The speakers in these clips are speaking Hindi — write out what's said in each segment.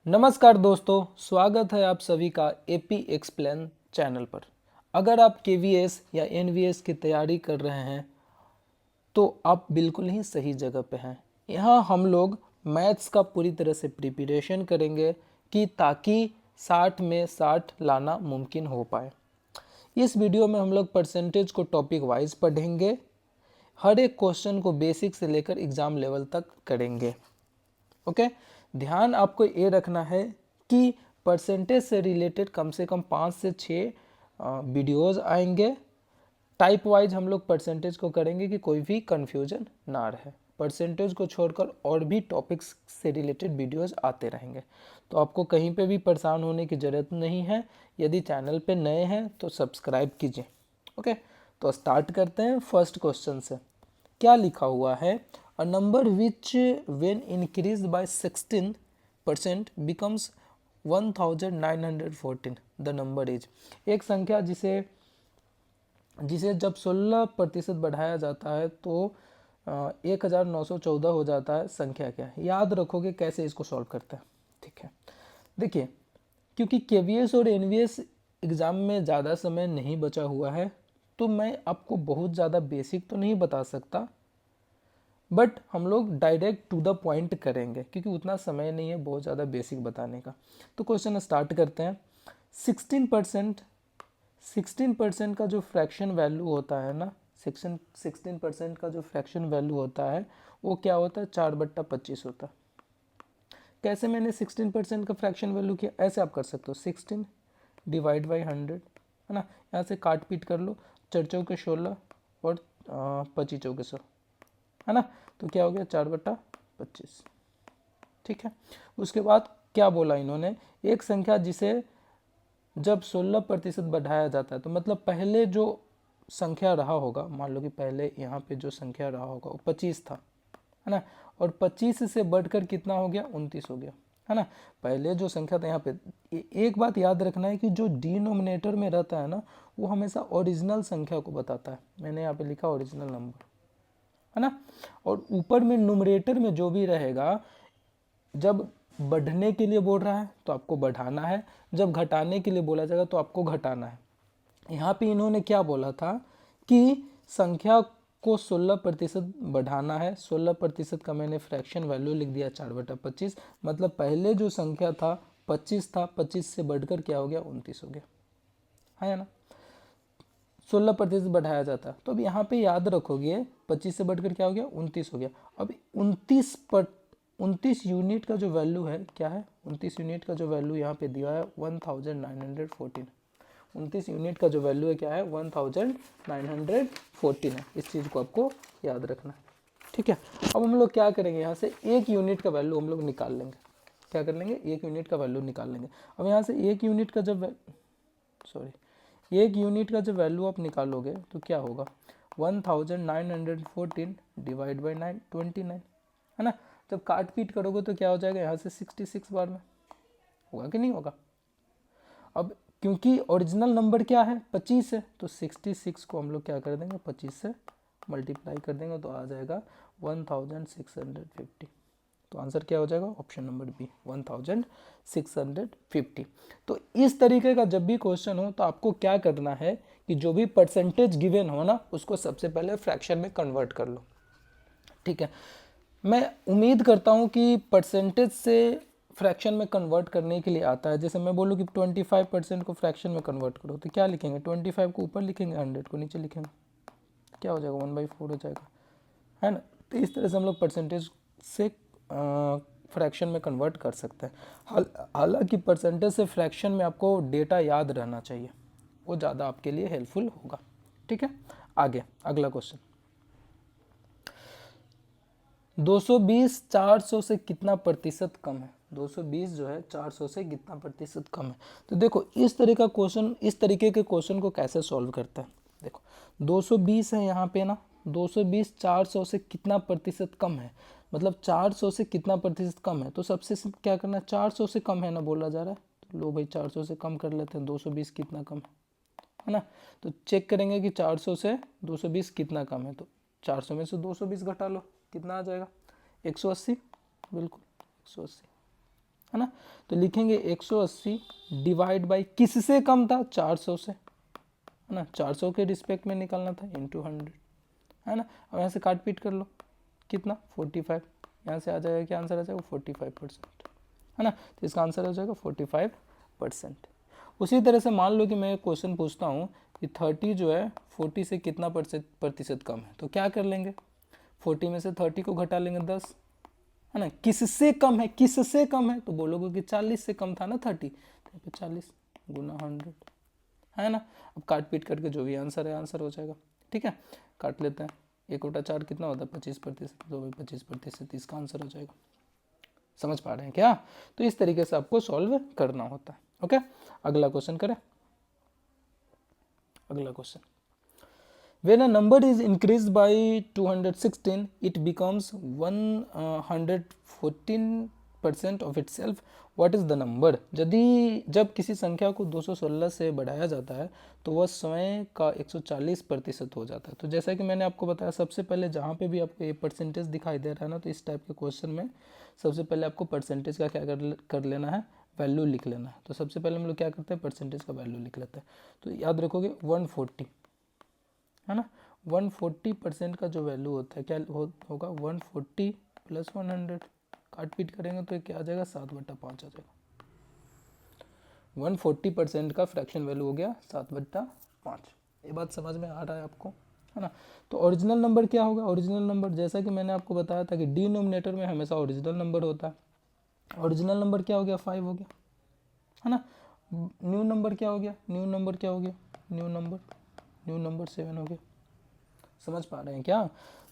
नमस्कार दोस्तों, स्वागत है आप सभी का एपी एक्सप्लेन चैनल पर। अगर आप केवीएस या एनवीएस की तैयारी कर रहे हैं तो आप बिल्कुल ही सही जगह पे हैं। यहाँ हम लोग मैथ्स का पूरी तरह से प्रिपरेशन करेंगे कि ताकि 60 में 60 लाना मुमकिन हो पाए। इस वीडियो में हम लोग परसेंटेज को टॉपिक वाइज पढ़ेंगे। हर एक क्वेश्चन को बेसिक से लेकर एग्ज़ाम लेवल तक करेंगे। ओके, ध्यान आपको ये रखना है कि परसेंटेज से रिलेटेड कम से कम 5 से 6 वीडियोज़ आएंगे। टाइप वाइज हम लोग परसेंटेज को करेंगे कि कोई भी कन्फ्यूजन ना रहे। परसेंटेज को छोड़कर और भी टॉपिक्स से रिलेटेड वीडियोज़ आते रहेंगे, तो आपको कहीं पे भी परेशान होने की ज़रूरत नहीं है। यदि चैनल पे नए हैं तो सब्सक्राइब कीजिए। ओके, तो स्टार्ट करते हैं फर्स्ट क्वेश्चन से। क्या लिखा हुआ है? A number which when increase by 16% becomes 1914 the number is. एक संख्या जिसे जिसे जब 16% बढ़ाया जाता है तो 1914 हो जाता है, संख्या क्या है? याद रखोगे कैसे इसको सॉल्व करते हैं। ठीक है, देखिए, क्योंकि केवीएस और एनवीएस एग्ज़ाम में ज़्यादा समय नहीं बचा हुआ है तो मैं आपको बहुत ज़्यादा बेसिक तो नहीं बता सकता, बट हम लोग डायरेक्ट टू द पॉइंट करेंगे क्योंकि उतना समय नहीं है बहुत ज़्यादा बेसिक बताने का। तो क्वेश्चन स्टार्ट करते हैं। 16% का जो फ्रैक्शन वैल्यू होता है ना, 16% का जो फ्रैक्शन वैल्यू होता है वो क्या होता है? 4/25 होता है। कैसे मैंने 16% का फ्रैक्शन वैल्यू किया? ऐसे आप कर सकते हो, 16 डिवाइड बाई 100, है ना। यहाँ से काट पीट कर लो, 4 चौके 16 और 25 चौके 100, है ना। तो क्या हो गया? 4/25। ठीक है, उसके बाद क्या बोला इन्होंने? एक संख्या जिसे जब 16% बढ़ाया जाता है, तो मतलब पहले जो संख्या रहा होगा, मान लो कि पहले यहाँ पे जो संख्या रहा होगा वो 25 था, है ना, और 25 से बढ़कर कितना हो गया? 29 हो गया, है ना। पहले जो संख्या था यहाँ पे, एक बात याद रखना है कि जो डिनोमिनेटर में रहता है ना, वो हमेशा ओरिजिनल संख्या को बताता है। मैंने यहाँ पे लिखा ओरिजिनल नंबर, है ना। और ऊपर में न्यूमरेटर में जो भी रहेगा, जब बढ़ने के लिए बोल रहा है तो आपको बढ़ाना है, जब घटाने के लिए बोला जाएगा तो आपको घटाना है। यहाँ पे इन्होंने क्या बोला था कि संख्या को 16% बढ़ाना है। 16% का मैंने फ्रैक्शन वैल्यू लिख दिया 4/25, मतलब पहले जो संख्या था 25 था, 25 से बढ़कर क्या हो गया? 29 हो गया, है ना। 16% बढ़ाया जाता है, तो अब यहाँ पे याद रखोगे 25 से बढ़कर क्या हो गया? 29 हो गया। अब 29 यूनिट का जो वैल्यू है क्या है? 29 यूनिट का जो वैल्यू यहाँ पे दिया है 1914। 29 यूनिट का जो वैल्यू है क्या है? 1914 है। इस चीज़ को आपको याद रखना है। ठीक है, अब हम लोग क्या करेंगे? यहाँ से 1 यूनिट का वैल्यू हम लोग निकाल लेंगे। क्या कर लेंगे? 1 यूनिट का वैल्यू निकाल लेंगे। अब यहाँ से 1 यूनिट का जब 1 यूनिट का जब वैल्यू आप निकालोगे तो क्या होगा? 1914 डिवाइड बाई 29, है ना। जब काट पीट करोगे तो क्या हो जाएगा? यहाँ से 66 बार में होगा कि नहीं होगा? अब क्योंकि ओरिजिनल नंबर क्या है? 25 है, तो 66 को हम लोग क्या कर देंगे? 25 से मल्टीप्लाई कर देंगे तो आ जाएगा 1650। तो आंसर क्या हो जाएगा? Option number B, 1650। तो इस तरीके का जब भी क्वेश्चन हो तो आपको क्या करना है कि जो भी परसेंटेज गिवन हो ना, उसको सबसे पहले फ्रैक्शन में कन्वर्ट कर लो। ठीक है, मैं उम्मीद करता हूँ कि परसेंटेज से फ्रैक्शन में कन्वर्ट करने के लिए आता है। जैसे मैं बोलूँ कि 25% को फ्रैक्शन में कन्वर्ट करो, तो क्या लिखेंगे? 25 को ऊपर लिखेंगे, 100 को नीचे लिखेंगे, क्या हो जाएगा? 1/4 हो जाएगा, है ना। तो इस तरह से हम लोग परसेंटेज से फ्रैक्शन में कन्वर्ट कर सकते हैं। हालांकि परसेंटेज से फ्रैक्शन में आपको डेटा याद रहना चाहिए, वो ज़्यादा आपके लिए हेल्पफुल होगा। ठीक है, आगे अगला क्वेश्चन। 220 400 से कितना प्रतिशत कम है? 220 जो है 400 से कितना प्रतिशत कम है? तो देखो, इस तरीके के क्वेश्चन को कैसे सॉल्व करते हैं। देखो, 220 है यहाँ पे ना, 220 400 से कितना प्रतिशत कम है, मतलब 400 से कितना प्रतिशत कम है। तो सबसे क्या करना है? 400 से कम है ना बोला जा रहा है, तो लो भाई 400 से कम कर लेते हैं। 220 कितना कम है ना, तो चेक करेंगे कि 400 से 220 कितना कम है। तो 400 में से 220 घटा लो, कितना आ जाएगा? 180, बिल्कुल 180, है ना। तो लिखेंगे 180 डिवाइड बाई किससे कम था, 400 से, है ना, 400 के रिस्पेक्ट में निकालना था, इंटू 100, है ना। अब यहाँ से काट पीट कर लो, कितना 45, यहाँ से आ जाएगा, क्या आंसर आ जाएगा 45%, है ना। तो इसका आंसर हो जाएगा 45%। उसी तरह से मान लो कि मैं एक क्वेश्चन पूछता हूँ कि 30 जो है 40 से कितना प्रतिशत कम है, तो क्या कर लेंगे, 40 में से 30 को घटा लेंगे 10, है ना। किससे कम है, किससे कम है, तो बोलोगे कि 40 से कम था ना 30, तो 40 गुना 100, है ना। अब काट पीट करके जो भी आंसर है आंसर हो जाएगा, ठीक है। काट लेते हैं, 1/4 कितना होता है 25%, तो 25% इसका आंसर हो जाएगा। समझ पा रहे हैं क्या। तो इस तरीके से आपको सॉल्व करना होता है। ओके, अगला क्वेश्चन करें। अगला question, when a number is increased by 216 it becomes 114% of itself, what is the number। यदि जब किसी संख्या को 216 से बढ़ाया जाता है तो वह स्वयं का 140% हो जाता है। तो जैसा कि मैंने आपको बताया, सबसे पहले जहाँ पे भी आपको ये परसेंटेज दिखाई दे रहा है ना, तो इस टाइप के क्वेश्चन में सबसे पहले आपको परसेंटेज का क्या कर लेना है, वैल्यू लिख लेना है। तो सबसे पहले हम लोग क्या करते हैं, परसेंटेज का वैल्यू लिख लेते हैं। तो याद रखोगे 140, है ना। 140% का जो वैल्यू होता है क्या होगा, 140 प्लस 100, काट पीट करेंगे तो क्या आ जाएगा, 7/5 आ जाएगा। 140% का फ्रैक्शन वैल्यू हो गया 7/5। ये बात समझ में आ रहा है आपको, है ना। तो ओरिजिनल नंबर क्या होगा, ओरिजिनल नंबर जैसा कि मैंने आपको बताया था कि डिनोमिनेटर में हमेशा ओरिजिनल नंबर होता है। ओरिजिनल नंबर क्या हो गया, 5 हो गया, है ना। न्यू नंबर क्या हो गया, न्यू नंबर क्या हो गया, न्यू नंबर 7 हो गया। समझ पा रहे हैं क्या।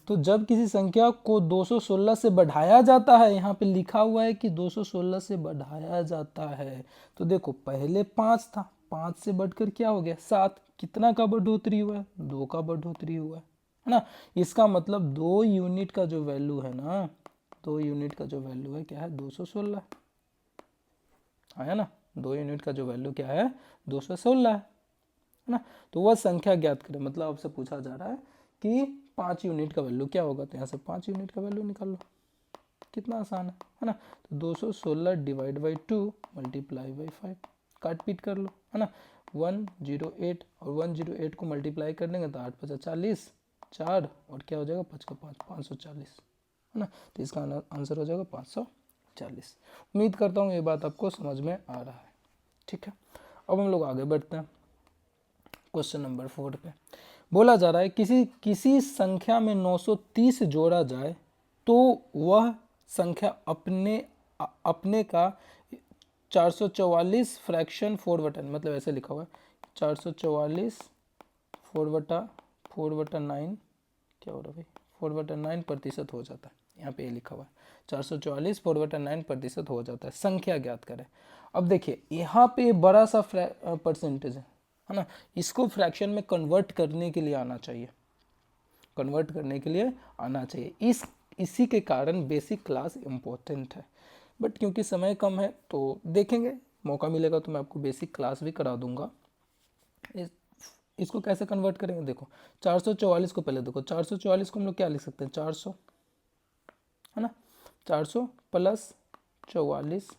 तो जब किसी संख्या को 216 से बढ़ाया जाता है, यहाँ पे लिखा हुआ है कि 216 से बढ़ाया जाता है, तो देखो पहले 5 था, 5 से बढ़कर क्या हो गया 7, कितना का बढ़ोतरी हुआ है, 2 का बढ़ोतरी हुआ है ना। इसका मतलब 2 यूनिट का जो वैल्यू है ना, 2 यूनिट का जो वैल्यू है क्या है, 216 है ना। 2 यूनिट का जो वैल्यू क्या है, 216 है ना। तो वह संख्या ज्ञात करें, मतलब आपसे पूछा जा रहा है कि 5 यूनिट का वैल्यू क्या होगा, तो यहाँ से 5 यूनिट का वैल्यू निकाल लो, कितना आसान है ना। तो 216 डिवाइड बाई 2 मल्टीप्लाई बाई 5, काट पीट कर लो, है ना। 108 और 108 को मल्टीप्लाई कर देंगे तो 8 5 40, 4 और क्या हो जाएगा 5 का 5, 540, है ना। तो इसका आंसर हो जाएगा 540। उम्मीद करता हूँ ये बात आपको समझ में आ रहा है, ठीक है। अब हम लोग आगे बढ़ते हैं क्वेश्चन नंबर 4 पे। बोला जा रहा है किसी संख्या में 930 जोड़ा जाए तो वह संख्या अपने का 444 फ्रैक्शन 4/9, मतलब ऐसे लिखा हुआ है 444 4/9, क्या हो रहा है भाई, 4/9% हो जाता है, यहाँ पे ये लिखा हुआ है 444 4/9% हो जाता है, संख्या ज्ञात करें। अब देखिए यहाँ पे बड़ा सा परसेंटेज है ना, इसको फ्रैक्शन में कन्वर्ट करने के लिए आना चाहिए, कन्वर्ट करने के लिए आना चाहिए। इसी के कारण बेसिक क्लास इम्पोर्टेंट है, बट क्योंकि समय कम है तो देखेंगे, मौका मिलेगा तो मैं आपको बेसिक क्लास भी करा दूंगा। इसको कैसे कन्वर्ट करेंगे, देखो 444 को पहले देखो, 444 को हम लोग क्या लिख सकते हैं, 400, है ना। 400 प्लस 44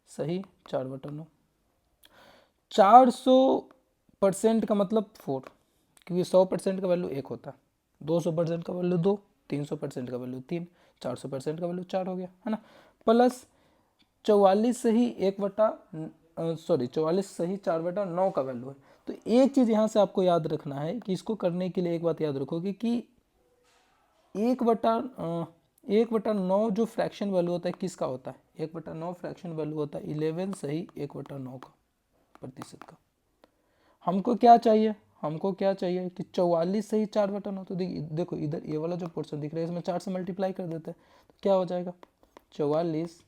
सही 4/9, 400% का मतलब 4, क्योंकि 100% का वैल्यू 1 होता है, 200% का वैल्यू 2, 300% का वैल्यू 3, 400% का वैल्यू 4 हो गया, है ना। प्लस 44 सही 44 सही 4/9 का वैल्यू है। तो एक चीज़ यहाँ से आपको याद रखना है कि इसको करने के लिए एक बात याद रखोगे कि 1/9 जो फ्रैक्शन वैल्यू होता है किसका होता है, 1/9 फ्रैक्शन वैल्यू होता है 11 सही 1/9 का प्रतिशत का। हमको क्या चाहिए, हमको क्या चाहिए कि 44 सही 4/9, तो देखो इधर ये वाला जो पोर्शन दिख रहा है इसमें 4 से मल्टीप्लाई कर देते हैं तो क्या हो जाएगा 44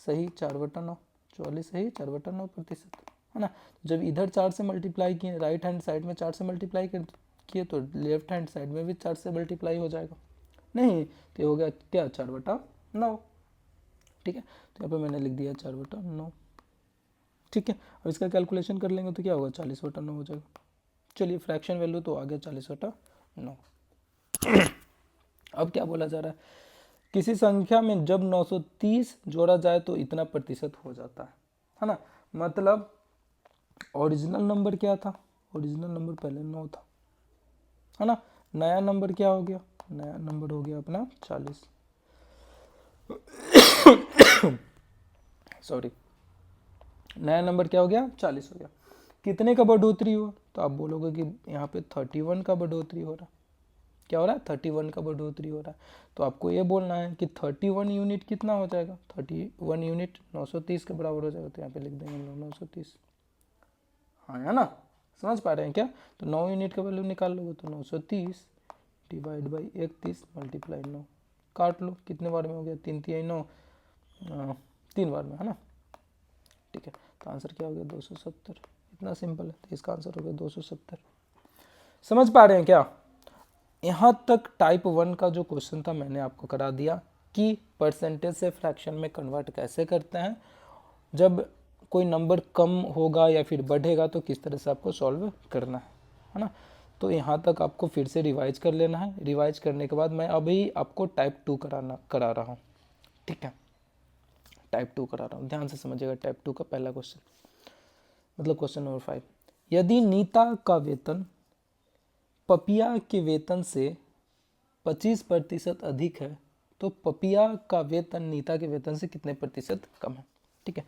सही 4/9, 44 सही 4/9%, है ना। जब इधर 4 से मल्टीप्लाई किए, राइट हैंड साइड में 4 से मल्टीप्लाई किए तो लेफ्ट हैंड साइड में भी 4 से मल्टीप्लाई हो जाएगा, नहीं तो हो गया क्या 4/9, ठीक है। तो यहाँ पे मैंने लिख दिया 4/9, ठीक है। अब इसका कैलकुलेशन कर लेंगे तो क्या होगा 40/9 हो जाएगा। चलिए फ्रैक्शन वैल्यू तो आ गया 40/9। अब क्या बोला जा रहा है किसी संख्या में जब 930 जोड़ा जाए तो इतना प्रतिशत हो जाता है ना। मतलब ओरिजिनल नंबर क्या था, ओरिजिनल नंबर पहले 9 था, है ना। नया नंबर क्या हो गया, नया नंबर हो गया अपना 40, सॉरी, नया नंबर क्या हो गया 40 हो गया। कितने का बढ़ोतरी हुआ, तो आप बोलोगे कि यहाँ पे 31 का बढ़ोतरी हो रहा है। क्या हो रहा है, 31 का बढ़ोतरी हो रहा है। तो आपको ये बोलना है कि 31 यूनिट कितना हो जाएगा, 31 यूनिट 930 के बराबर हो जाएगा। तो यहाँ पे लिख देंगे 930, हाँ है ना, समझ पा रहे हैं क्या। तो 9 यूनिट का वैल्यू निकाल लोगे तो 930 डिवाइड बाई 31 मल्टीप्लाई 9, काट लो, कितने बार में हो गया, 3 3 9, 3 बार में, है ना। ठीक है, तो आंसर क्या हो गया 270, इतना सिंपल है। तो इसका आंसर हो गया 270। समझ पा रहे हैं क्या। यहाँ तक टाइप 1 का जो क्वेश्चन था मैंने आपको करा दिया कि परसेंटेज से फ्रैक्शन में कन्वर्ट कैसे करते हैं, जब कोई नंबर कम होगा या फिर बढ़ेगा तो किस तरह से आपको सॉल्व करना है ना। तो यहाँ तक आपको फिर से रिवाइज कर लेना है। रिवाइज करने के बाद मैं अभी आपको टाइप 2 करा रहा हूँ, ठीक है। टाइप 2 करा रहा हूँ, ध्यान से समझिएगा। टाइप 2 का पहला क्वेश्चन, मतलब क्वेश्चन नंबर 5, यदि नीता का वेतन पपिया के वेतन से 25% अधिक है तो पपिया का वेतन नीता के वेतन से कितने प्रतिशत कम है। ठीक है,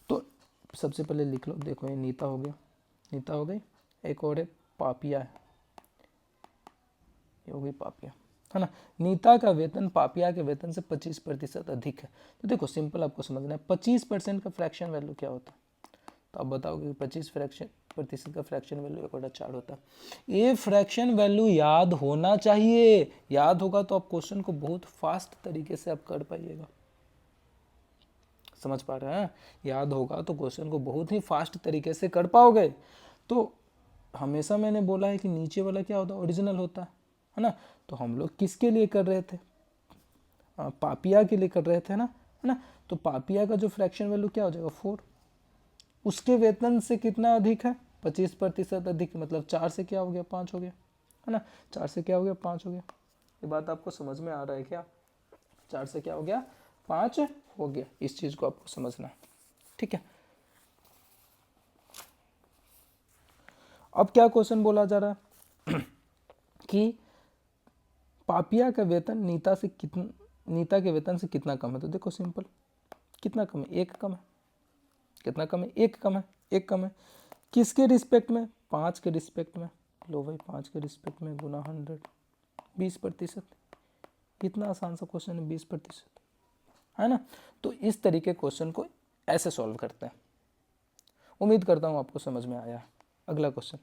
तो सबसे पहले लिख लो, देखो ये नीता हो गया, नीता हो गई, एक और है पापिया है, ये हो गई पापिया, है ना। नीता का वेतन पापिया के वेतन से 25% अधिक है। तो देखो सिंपल आपको समझना है, 25% का फ्रैक्शन वैल्यू क्या होता है। तो आप बताओगे 25% का फ्रैक्शन वैल्यू 1/4 होता है। ये फ्रैक्शन वैल्यू याद होना चाहिए, याद होगा तो आप क्वेश्चन को बहुत फास्ट तरीके से आप कर पाइएगा। समझ पा रहे हैं, याद होगा तो क्वेश्चन को बहुत ही फास्ट तरीके से कर पाओगे। तो हमेशा मैंने बोला है कि नीचे वाला क्या होता है, ओरिजिनल होता है ना। तो हम लोग किसके लिए कर रहे थे, पापिया के लिए कर रहे थे ना, है ना। तो पापिया का जो फ्रैक्शन वैल्यू क्या हो जाएगा 4, उसके वेतन से कितना अधिक है 25% अधिक, मतलब 4 से क्या हो गया 5 हो गया, है ना। 4 से क्या हो गया 5 हो गया। ये बात आपको समझ में आ रहा है क्या, 4 से क्या हो गया 5 हो गया। इस चीज को आपको समझना है, ठीक है। अब क्या क्वेश्चन बोला जा रहा है कि पापिया का वेतन नीता के वेतन से कितना कम है। तो देखो सिंपल, कितना कम है, एक कम है, कितना कम है, एक कम है, एक कम है। किसके रिस्पेक्ट में, 5 के रिस्पेक्ट में। लो भाई 5 के रिस्पेक्ट में गुना 100, 20%। इतना आसान सा क्वेश्चन है, 20%, है ना। तो इस तरीके क्वेश्चन को ऐसे सॉल्व करते हैं। उम्मीद करता हूँ आपको समझ में आया है। अगला क्वेश्चन,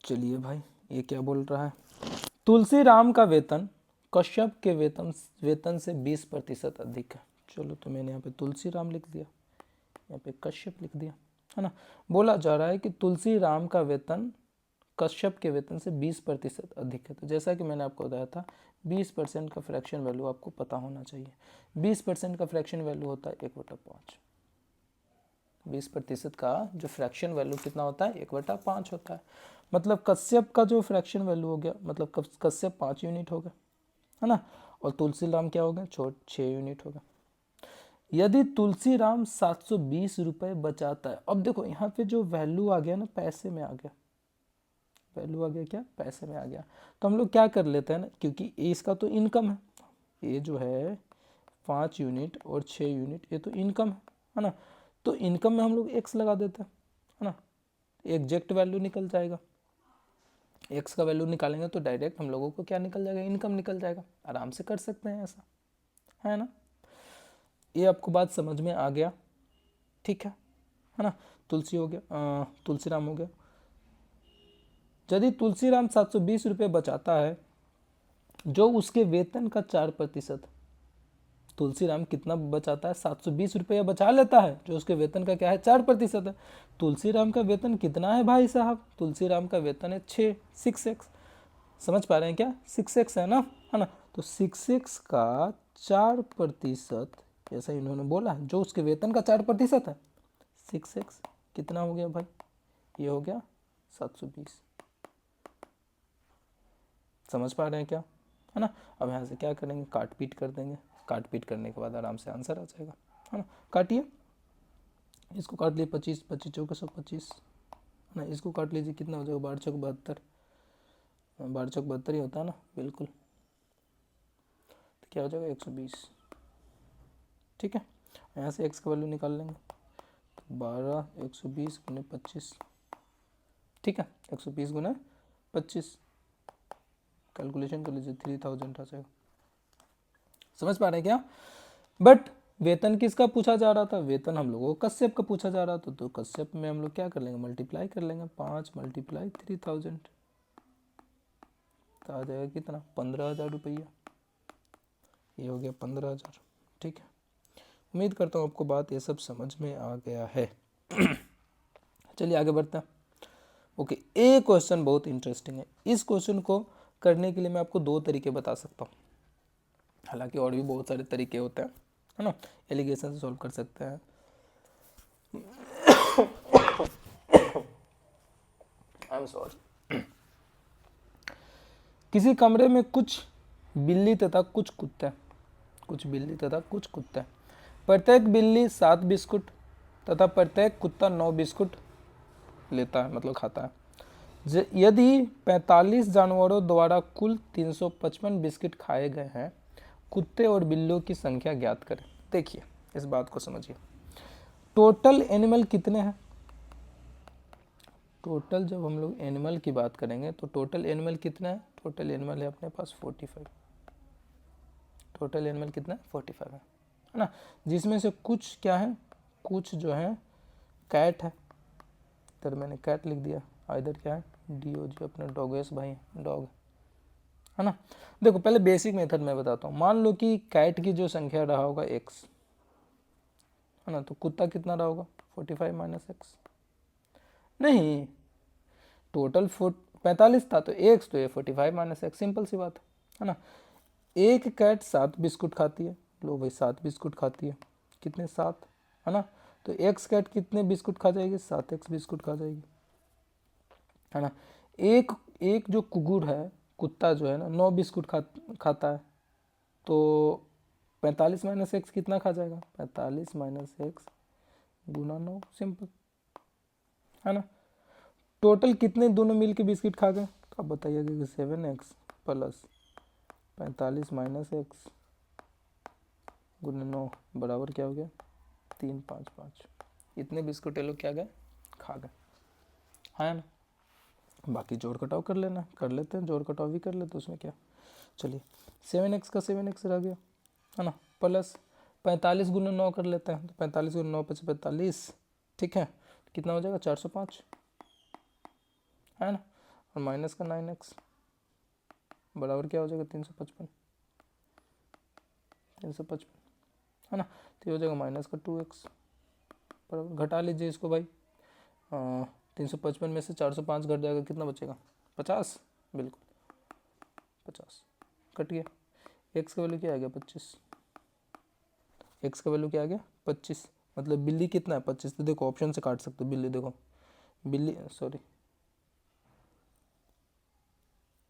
चलिए भाई ये क्या बोल रहा है, तुलसी राम का वेतन कश्यप के वेतन से 20% अधिक है। चलो तो मैंने यहाँ पे तुलसी राम लिख दिया, यहाँ पे कश्यप लिख दिया, है ना। बोला जा रहा है कि तुलसी राम का वेतन कश्यप के वेतन से 20% अधिक है। तो जैसा कि मैंने आपको बताया था 20% का फ्रैक्शन वैल्यू आपको पता होना चाहिए। 20% का फ्रैक्शन वैल्यू होता है 1/5। 20% का जो फ्रैक्शन वैल्यू कितना होता है 1/5 होता है। मतलब कश्यप का जो फ्रैक्शन वैल्यू हो गया, मतलब कश्यप 5 यूनिट हो गया, है ना। और तुलसीराम क्या हो गया, 6 यूनिट हो गया। यदि तुलसीराम 720 रुपये बचाता है, अब देखो यहाँ पे जो वैल्यू आ गया ना पैसे में आ गया, वैल्यू आ गया क्या पैसे में आ गया। तो हम लोग क्या कर लेते हैं ना, क्योंकि इसका तो इनकम है, ये जो है 5 यूनिट और 6 यूनिट ये तो इनकम है ना। तो इनकम में हम लोग एक्स लगा देते हैं, है ना। एग्जैक्ट वैल्यू निकल जाएगा, एक्स का वैल्यू निकालेंगे तो डायरेक्ट हम लोगों को क्या निकल जाएगा, इनकम निकल जाएगा। आराम से कर सकते हैं ऐसा, है ना। ये आपको बात समझ में आ गया, ठीक है ना। तुलसी हो गया, तुलसीराम हो गया। यदि तुलसीराम 720 रुपये बचाता है, जो उसके वेतन का 4%, तुलसीराम कितना बचाता है 720 रुपया बचा लेता है, जो उसके वेतन का क्या है 4% है। तुलसीराम का वेतन कितना है भाई साहब, तुलसीराम का वेतन है 6x। समझ पा रहे हैं क्या, 6x है ना, है ना। तो 6x का 4%, जैसा इन्होंने बोला है जो उसके वेतन का 4% है, 6x कितना हो गया भाई, ये हो गया 720। समझ पा रहे हैं क्या, है ना। अब यहाँ से क्या करेंगे, काट पीट कर देंगे, काट पीट करने के बाद आराम से आंसर आ जाएगा, है ना। काटिए, इसको काट लिए 25, 25 चौके 125, है ना। इसको काट लीजिए, कितना हो जाएगा, 12 चौक 72, 12 चौक 72 ही होता है ना, बिल्कुल। तो क्या हो जाएगा 120, ठीक है। यहाँ से x का वैल्यू निकाल लेंगे, तो 12 120 गुने 25, ठीक है, 120 गुना 25, कैलकुलेशन कर लीजिए, 3000 आ जाएगा। समझ पा रहे हैं क्या। बट वेतन किसका पूछा जा रहा था, वेतन हम लोगों को कश्यप का पूछा जा रहा था, तो कश्यप में हम लोग क्या कर लेंगे, मल्टीप्लाई कर लेंगे, 5 मल्टीप्लाई 3000, तो आ जाएगा कितना, 15,000 रुपया। ये हो गया 15,000, ठीक है। उम्मीद करता हूँ आपको बात ये सब समझ में आ गया है। चलिए आगे बढ़ते हैं। ओके, एक क्वेश्चन बहुत इंटरेस्टिंग है। इस क्वेश्चन को करने के लिए मैं आपको 2 तरीके बता सकता हूँ, हालांकि और भी बहुत सारे तरीके होते हैं, है ना। एलिगेशन से सॉल्व कर सकते हैं। I am sorry. किसी कमरे में कुछ बिल्ली तथा कुछ कुत्ते, कुछ बिल्ली तथा कुछ कुत्ते, प्रत्येक बिल्ली 7 बिस्कुट तथा प्रत्येक कुत्ता 9 बिस्कुट लेता है, मतलब खाता है। यदि 45 जानवरों द्वारा कुल 355 बिस्किट खाए गए हैं, कुत्ते और बिल्लियों की संख्या ज्ञात करें। देखिए इस बात को समझिए, टोटल एनिमल कितने हैं। टोटल जब हम लोग एनिमल की बात करेंगे तो टोटल एनिमल कितना है, टोटल एनिमल है अपने पास 45। टोटल एनिमल कितना है, 45 है ना। जिसमें से कुछ क्या है, कुछ जो है कैट है, इधर मैंने कैट लिख दिया, इधर क्या है DOG, अपने डॉगेस भाई डॉग, है ना। देखो पहले बेसिक मेथड मैं बताता हूँ। मान लो कि कैट की जो संख्या रहा होगा x, है ना, तो कुत्ता कितना रहा होगा 45 माइनस एक्स, नहीं टोटल 45 था तो x, तो ये 45 माइनस एक्स, सिंपल सी बात है ना। एक कैट 7 बिस्कुट खाती है, लो भाई 7 बिस्कुट खाती है, कितने 7, है ना। तो एक्स कैट कितने बिस्कुट खा जाएगी, 7x बिस्कुट खा जाएगी, है ना। एक एक जो कुकुर है, कुत्ता जो है ना, 9 बिस्कुट खाता है, तो 45 माइनस एक्स कितना खा जाएगा, 45 माइनस एक्स गुना 9, सिंपल, है ना। टोटल कितने दोनों मिल के बिस्किट खा गए, तो आप बताइएगा कि 7x प्लस 45 माइनस एक्स गुना 9 बराबर क्या हो गया, 3 5 5। इतने बिस्कुट ये लोग क्या गए, खा गए, है ना। बाकी जोड़ घटाव कर लेना, कर लेते हैं, जोड़ घटाव भी कर लेते हैं, उसमें क्या। चलिए 7x का 7x रह गया, है ना, प्लस 45 गुना 9 कर लेते हैं, तो 45 गुना 9 पचे 45, ठीक है, कितना हो जाएगा 405, है ना। और माइनस का 9x बराबर क्या हो जाएगा 355, 355, है ना। तो ये हो जाएगा माइनस का 2x बराबर, घटा लीजिए इसको भाई, 355 में से 405 घट जाएगा, कितना बचेगा 50, बिल्कुल 50 कट गया। एक्स का वैल्यू क्या आ गया 25, एक्स का वैल्यू क्या आ गया 25, मतलब बिल्ली कितना है 25, तो देखो ऑप्शन से काट सकते हो बिल्ली, देखो बिल्ली सॉरी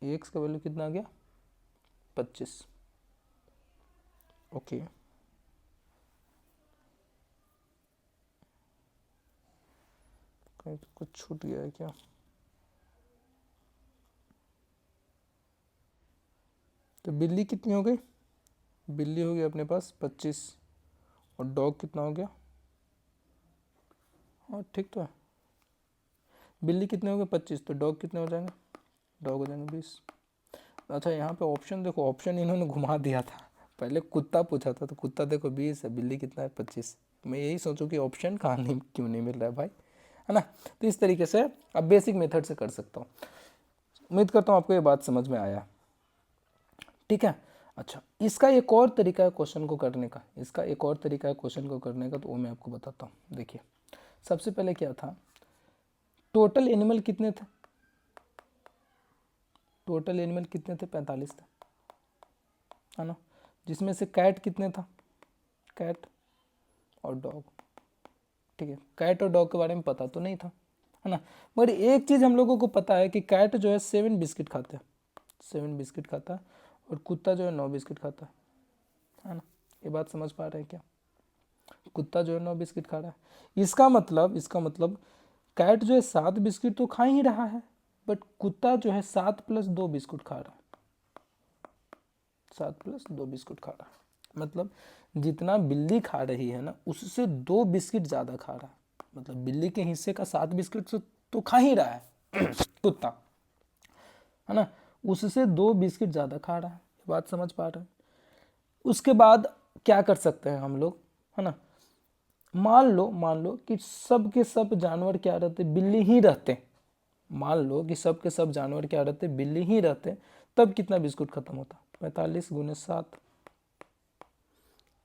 एक्स का वैल्यू कितना आ गया 25, ओके। कहीं तो कुछ छूट गया है क्या, तो बिल्ली कितनी हो गई, बिल्ली हो गई अपने पास 25, और डॉग कितना हो गया, हाँ ठीक तो है, बिल्ली कितने हो गए 25, तो डॉग कितने हो जाएंगे, डॉग हो जाएंगे 20। अच्छा यहाँ पे ऑप्शन देखो, ऑप्शन इन्होंने घुमा दिया था, पहले कुत्ता पूछा था, तो कुत्ता देखो 20 है, बिल्ली कितना है 25, मैं यही सोचूं कि ऑप्शन कहाँ नहीं क्यों नहीं मिल रहा है भाई, है ना। तो इस तरीके से अब बेसिक मेथड से कर सकता हूँ। उम्मीद करता हूँ आपको ये बात समझ में आया, ठीक है। अच्छा इसका एक और तरीका है क्वेश्चन को करने का, इसका एक और तरीका है क्वेश्चन को करने का, तो वो मैं आपको बताता हूँ। देखिए सबसे पहले क्या था, टोटल एनिमल कितने थे, टोटल एनिमल कितने थे 45 थे, है ना। जिसमें से कैट कितने था, कैट और डॉग, ठीक है। कैट और डॉग के बारे में पता तो नहीं था, है ना। मगर एक चीज़ हम लोगों को पता है कि कैट जो है 7 बिस्किट खाता है, 7 बिस्किट खाता है, और कुत्ता जो है 9 बिस्किट खाता है ना। ये बात समझ पा रहे हैं क्या? कुत्ता जो है 9 बिस्किट खा रहा है। इसका मतलब कैट जो है 7 बिस्किट तो खा ही रहा है, बट कुत्ता जो है 7 + 2 बिस्कुट खा रहा है। 7 + 2 बिस्कुट खा रहा है, मतलब जितना बिल्ली खा रही है ना उससे 2 बिस्किट ज़्यादा खा रहा है। मतलब बिल्ली के हिस्से का 7 बिस्किट तो खा ही रहा है कुत्ता, है ना, उससे 2 बिस्किट ज़्यादा खा रहा है। ये बात समझ पा रहे हैं? उसके बाद क्या कर सकते हैं हम लोग, है ना, मान लो कि सब के सब जानवर क्या रहते, बिल्ली ही रहते। मान लो कि सब के सब जानवर क्या रहते, बिल्ली ही रहते, तब कितना बिस्कुट खत्म होता? 45 × 7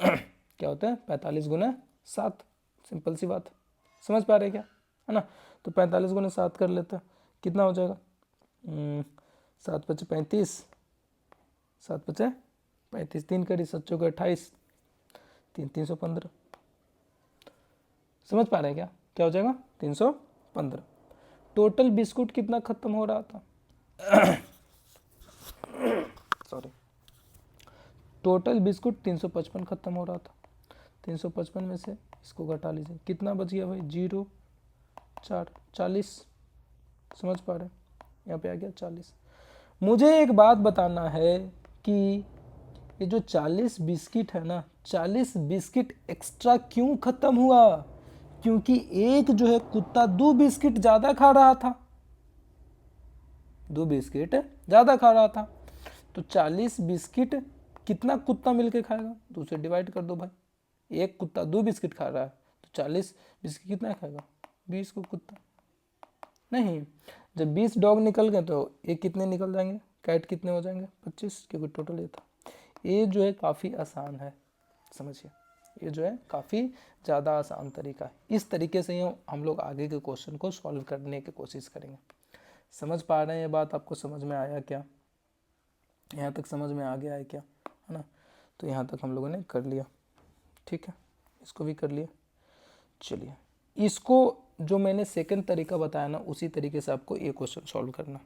क्या होता है? 45 × 7। सिंपल सी बात, समझ पा रहे क्या, है ना। तो 45 × 7 कर लेते, कितना हो जाएगा? 7 × 5 = 35, 7 × 5 = 35, 3 करी 7 × 28, 315। समझ पा रहे हैं क्या? क्या हो जाएगा? 315। टोटल बिस्कुट कितना खत्म हो रहा था? सॉरी, टोटल बिस्कुट 355 खत्म हो रहा था। 355 में से इसको घटा लीजिए, कितना बच गया भाई? 0 4 40। समझ पा रहे हैं? यहाँ पे आ गया 40। मुझे एक बात बताना है कि ये जो 40 बिस्किट है ना, 40 बिस्किट एक्स्ट्रा क्यों खत्म हुआ? क्योंकि एक जो है कुत्ता 2 बिस्किट ज्यादा खा रहा था, 2 बिस्किट ज्यादा खा रहा था। तो 40 बिस्किट कितना कुत्ता मिलके खाएगा? 2 से डिवाइड कर दो भाई। एक कुत्ता 2 बिस्किट खा रहा है तो 40 बिस्किट कितना खाएगा? 20 को कुत्ता नहीं। जब 20 डॉग निकल गए तो एक कितने निकल जाएंगे? कैट कितने हो जाएंगे? 25, क्योंकि टोटल ये था। ये जो है काफ़ी आसान है, समझिए, ये जो है काफ़ी ज़्यादा आसान तरीका है। इस तरीके से ही हम लोग आगे के क्वेश्चन को सॉल्व करने की कोशिश करेंगे। समझ पा रहे हैं? ये बात आपको समझ में आया क्या? यहाँ तक समझ में आ गया है क्या, है ना। तो यहाँ तक हम लोगों ने कर लिया, ठीक है, इसको भी कर लिया। चलिए, इसको जो मैंने सेकंड तरीका बताया ना, उसी तरीके से आपको ये क्वेश्चन सॉल्व करना।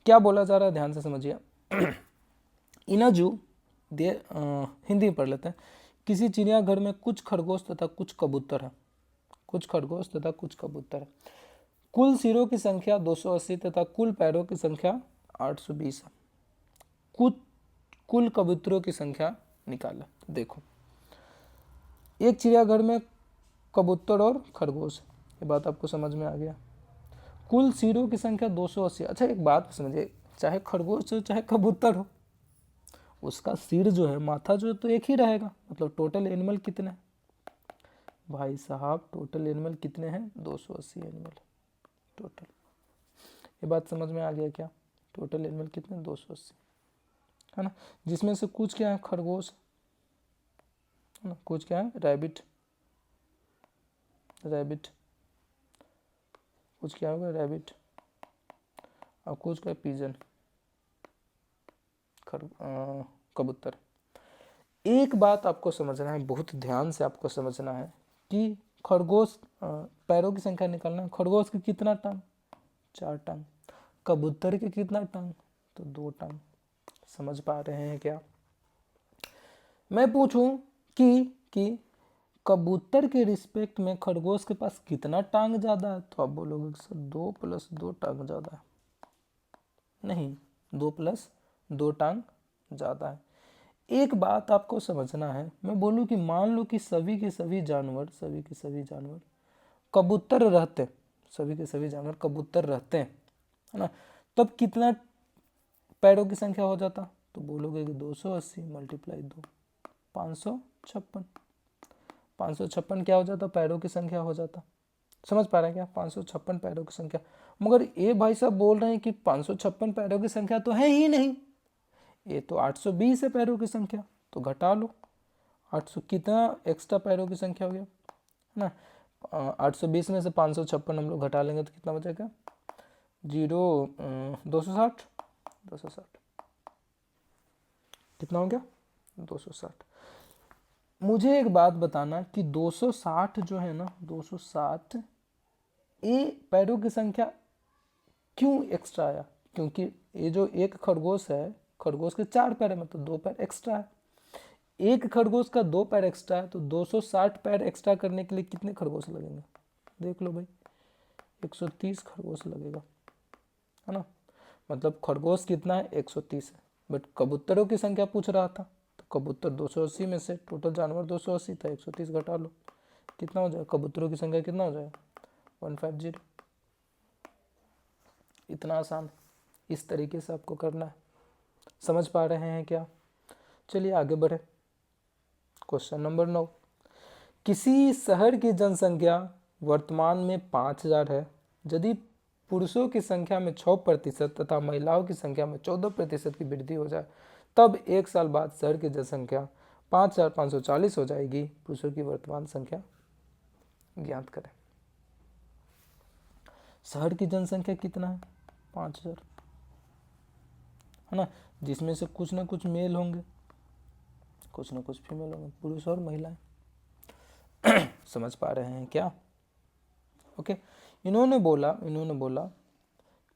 क्या बोला जा रहा है, ध्यान से समझिए। इना जू दे हिंदी में पढ़ लेते हैं। किसी चिड़ियाघर में कुछ खरगोश तथा कुछ कबूतर है। कुछ खरगोश तथा कुछ कबूतर है। कुल सिरों की संख्या 280 तथा कुल पैरों की संख्या 820 है। कुल कबूतरों की संख्या निकाला। देखो, एक चिड़ियाघर में कबूतर और खरगोश, ये बात आपको समझ में आ गया। कुल सिरों की संख्या 280। अच्छा, एक बात समझिए, चाहे खरगोश हो चाहे कबूतर हो, उसका सिर जो है, माथा जो है तो एक ही रहेगा। मतलब टोटल एनिमल कितने हैं भाई साहब? टोटल एनिमल कितने हैं? 280 एनिमल टोटल। ये बात समझ में आ गया क्या? टोटल एनिमल कितने? 280, है ना। जिसमें से कुछ क्या है? खरगोश, है ना। कुछ क्या है? रैबिट। कुछ क्या होगा? रैबिट। और कुछ क्या? पिजन, कबूतर। एक बात आपको समझना है, बहुत ध्यान से आपको समझना है कि खरगोश, पैरों की संख्या निकालना है। खरगोश की कितना टांग? 4 टांग। कबूतर के कितना टांग? तो 2 टांग। समझ पा रहे हैं क्या? मैं पूछूं कि कबूतर के रिस्पेक्ट में खरगोश के पास कितना टांग ज्यादा है, तो आप बोलोगे सर 2 + 2 टांग ज्यादा है। नहीं, 2 + 2 टांग ज्यादा है। एक बात आपको समझना है, मैं बोलूं कि मान लो कि सभी के सभी जानवर कबूतर रहते, सभी के सभी जानवर कबूतर रहते हैं, है ना, तब कितना पैरों की संख्या हो जाता? तो बोलोगे कि 280 × 2 556। 556 क्या हो जाता? पैरों की संख्या हो जाता। समझ पा रहे हैं क्या? 556 पैरों की संख्या। मगर ये भाई साहब बोल रहे हैं कि 556 पैरों की संख्या तो है ही नहीं, ये तो 820 है पैरों की संख्या। तो घटा लो, 800 कितना एक्स्ट्रा पैरों की संख्या हो गया, है ना। 820 में से 556 हम लोग घटा लेंगे तो कितना बचेगा? 260। कितना हो गया? 260। मुझे एक बात बताना कि 260 जो है ना, 260 ये पैरों की संख्या क्यों एक्स्ट्रा आया? क्योंकि ये जो एक खरगोश है खरगोश के 4 पैर है मतलब 2 पैर एक्स्ट्रा है। एक खरगोश का 2 पैर एक्स्ट्रा है तो 260 पैर एक्स्ट्रा करने के लिए कितने खरगोश लगेंगे? देख लो भाई, 130 खरगोश लगेगा, है ना। मतलब खरगोश कितना है? 130 है। बट कबूतरों की संख्या पूछ रहा था, तो कबूतर 280 में से टोटल जानवर 280 था, 130 घटा लो, कितना हो जाएगा? कबूतरों की संख्या कितना हो जाएगा? 150। इतना आसान, इस तरीके से आपको करना है। समझ पा रहे हैं क्या? चलिए आगे बढ़े। क्वेश्चन नंबर 9, किसी शहर की जनसंख्या वर्तमान में 5000 है। यदि पुरुषों की संख्या में 6% तथा महिलाओं की संख्या में 14% की वृद्धि हो जाए, तब एक साल बाद शहर की जनसंख्या 5540 हो जाएगी। पुरुषों की वर्तमान संख्या ज्ञात करें। शहर की जनसंख्या कितना है? 5000, है ना, जिसमें से कुछ ना कुछ मेल होंगे, कुछ ना कुछ फीमेल होंगे, पुरुष और महिलाएं। समझ पा रहे हैं क्या? ओके। इन्होंने बोला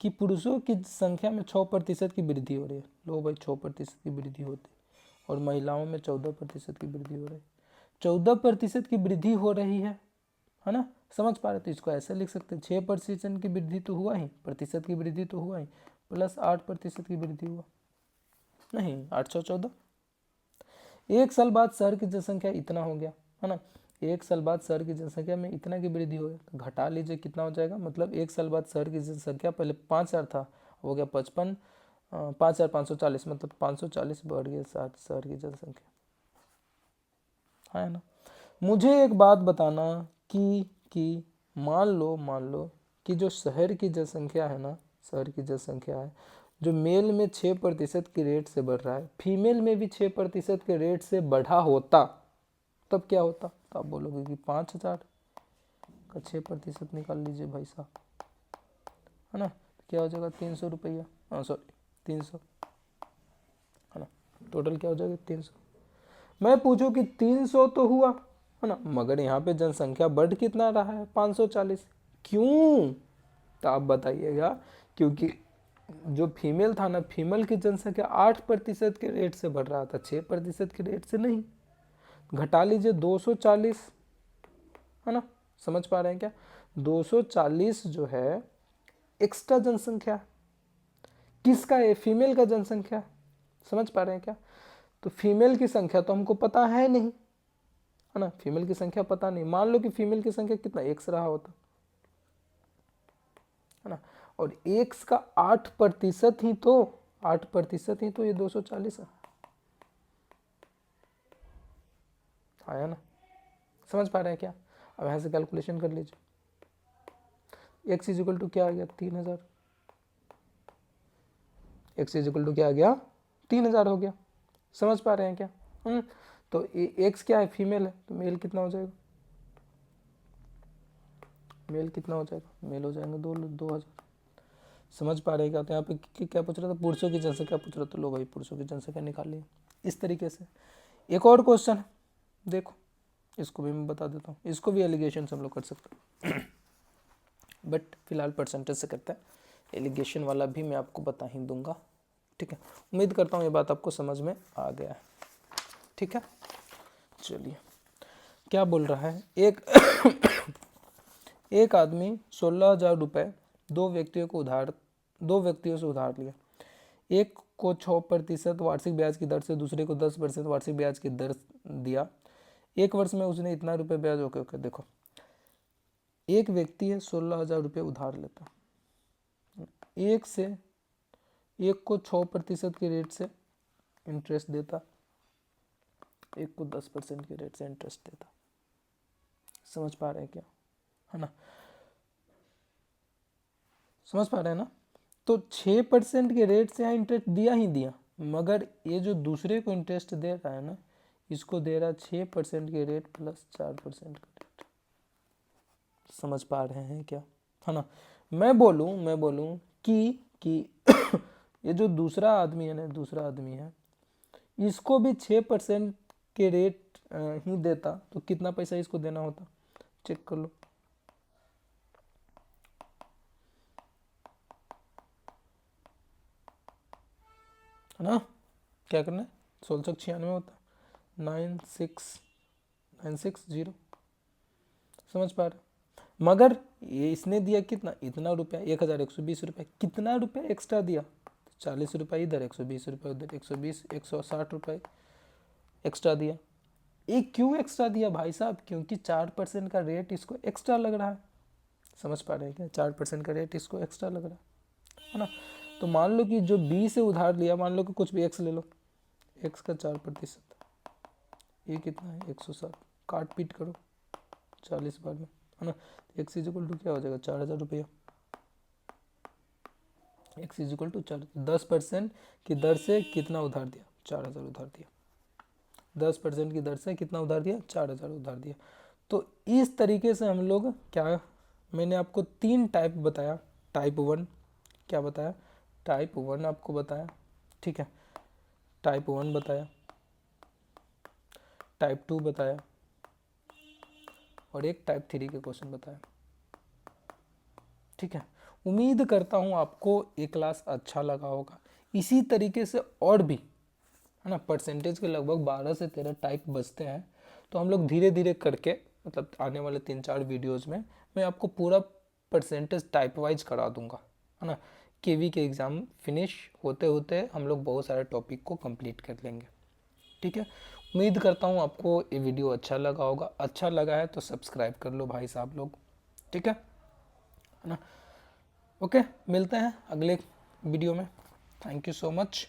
कि पुरुषों की संख्या में 6% की वृद्धि हो रही है। लो भाई, 6% की वृद्धि होती है और महिलाओं में 14% की वृद्धि हो रही है। 14% की वृद्धि हो रही है ना। समझ पा रहे? तो इसको ऐसे लिख सकते हैं, 6% की वृद्धि तो हुआ ही, प्रतिशत की वृद्धि तो हुआ ही, प्लस 8% की वृद्धि हुआ, नहीं 814। एक साल बाद शहर की जनसंख्या इतना हो गया, है ना। एक साल बाद शहर की जनसंख्या में इतना की वृद्धि हो गया, तो घटा लीजिए कितना हो जाएगा। मतलब एक साल बाद शहर की जनसंख्या पहले 5000 था, हो गया 55, 5540, मतलब 540 बढ़ गया शहर की जनसंख्या, है ना। मुझे एक बात बताना कि मान लो कि जो शहर की जनसंख्या है ना, शहर की जनसंख्या है जो मेल में 6% के रेट से बढ़ रहा है, फीमेल में भी 6% के रेट से बढ़ा होता, तब क्या होता? तो आप बोलोगे कि 5000 का 6% निकाल लीजिए भाई साहब, है ना। तो क्या हो जाएगा? 300 रुपया, हाँ सॉरी 300, है ना। टोटल क्या हो जाएगा? 300। मैं पूछूं कि 300 तो हुआ, है ना, मगर यहाँ पे जनसंख्या बढ़ कितना रहा है? 540। क्यों? तो आप बताइएगा। क्योंकि जो फीमेल था ना, फीमेल की जनसंख्या 8% के रेट से बढ़ रहा था, 6% के रेट से नहीं। घटा लीजिए 240, है ना। समझ पा रहे हैं क्या? 240 जो है एक्स्ट्रा जनसंख्या, किसका है? फीमेल का जनसंख्या। समझ पा रहे हैं क्या? तो फीमेल की संख्या तो हमको पता है नहीं, है ना, फीमेल की संख्या पता नहीं। मान लो कि फीमेल की संख्या कितना एक्स रहा होता, है ना, और एक्स का 8% ही तो, 8% ही तो ये 240 है, आया ना। समझ पा रहे हैं क्या? अब यहाँ से कैलकुलेशन कर लीजिए। एक्स इज इक्वल टू क्या आ गया? 3000। एक्स इज इक्वल टू क्या आ गया? 3000 हो गया। समझ पा रहे हैं क्या? तो एक्स क्या है? फीमेल है, तो मेल कितना हो जाएगा? मेल कितना हो जाएगा? मेल हो जाएंगे 2000। समझ पा रहे हैं क्या? तो यहाँ पे क्या पूछ रहा था? पुरुषों की जनसंख्या पूछ रहा था। लो भाई, पुरुषों की जनसंख्या निकाल ली इस तरीके से। एक और क्वेश्चन है, देखो, इसको भी मैं बता देता हूँ। इसको भी एलिगेशन से हम लोग कर सकते हैं, बट फिलहाल परसेंटेज से करते हैं। एलिगेशन वाला भी मैं आपको बता ही दूंगा, ठीक है। उम्मीद करता हूँ ये बात आपको समझ में आ गया है, ठीक है। चलिए, क्या बोल रहा है? एक आदमी 16,000 रुपये दो व्यक्तियों से उधार लिया। एक को 6% वार्षिक ब्याज की दर से, दूसरे को 10% वार्षिक ब्याज की दर दिया। एक वर्ष में उसने इतना रुपये ब्याज, ओके देखो, एक व्यक्ति है 16,000 रुपये उधार लेता, एक को 6% के रेट से इंटरेस्ट देता, एक को 10% के रेट से इंटरेस्ट देता। समझ पा रहे हैं क्या? है ना, समझ पा रहे हैं ना। तो 6% के रेट से यहाँ इंटरेस्ट दिया ही दिया, मगर ये जो दूसरे को इंटरेस्ट दे रहा है ना, इसको दे रहा 6% के रेट प्लस 4% का रेट। समझ पा रहे हैं क्या? है ना। मैं बोलूं कि ये जो दूसरा आदमी है ना, दूसरा आदमी है, इसको भी 6% के रेट ही देता, तो कितना पैसा इसको देना होता? चेक कर लो। है ना। क्या करना है, 1696 होता 96960, समझ पा रहे। मगर ये इसने दिया कितना, इतना रुपया, 1120 रुपया, कितना रुपया एक्स्ट्रा दिया, 40 रुपये इधर, 120 रुपये उधर, 120 160 रुपये एक्स्ट्रा दिया। ये क्यों एक्स्ट्रा दिया भाई साहब, क्योंकि 4% का रेट इसको एक्स्ट्रा लग रहा है, समझ पा रहे हैं क्या, 4% का रेट इसको एक्स्ट्रा लग रहा है ना। तो मान लो कि जो बी से उधार लिया, मान लो कि कुछ भी एक्स ले लो, एक्स का 4%, ये कितना है 160, काट पीट करो 40 बार में, है ना। एक्स इज इक्वल टू क्या हो जाएगा, 4000 रुपया, एक्स इज इक्वल टू 10% की दर से कितना उधार दिया, 4000 उधार दिया, 10% की दर से कितना उधार दिया, 4000 उधार दिया। तो इस तरीके से हम लोग क्या, मैंने आपको 3 टाइप बताया, टाइप 1 क्या बताया, टाइप 1 आपको बताया, ठीक है, टाइप 1 बताया, टाइप 2 बताया, और एक टाइप 3 के क्वेश्चन बताया, ठीक है। उम्मीद करता हूँ आपको ये क्लास अच्छा लगा होगा। इसी तरीके से और भी, है ना, परसेंटेज के लगभग 12 से 13 टाइप बचते हैं। तो हम लोग धीरे धीरे करके, मतलब आने वाले 3-4 वीडियोज़ में मैं आपको पूरा परसेंटेज टाइप वाइज करा दूंगा, है ना। केवी के एग्ज़ाम फिनिश होते होते हम लोग बहुत सारे टॉपिक को कंप्लीट कर लेंगे, ठीक है। उम्मीद करता हूँ आपको ये वीडियो अच्छा लगा होगा, अच्छा लगा है तो सब्सक्राइब कर लो भाई साहब लोग, ठीक है ना। ओके, मिलते हैं अगले वीडियो में। Thank you so much.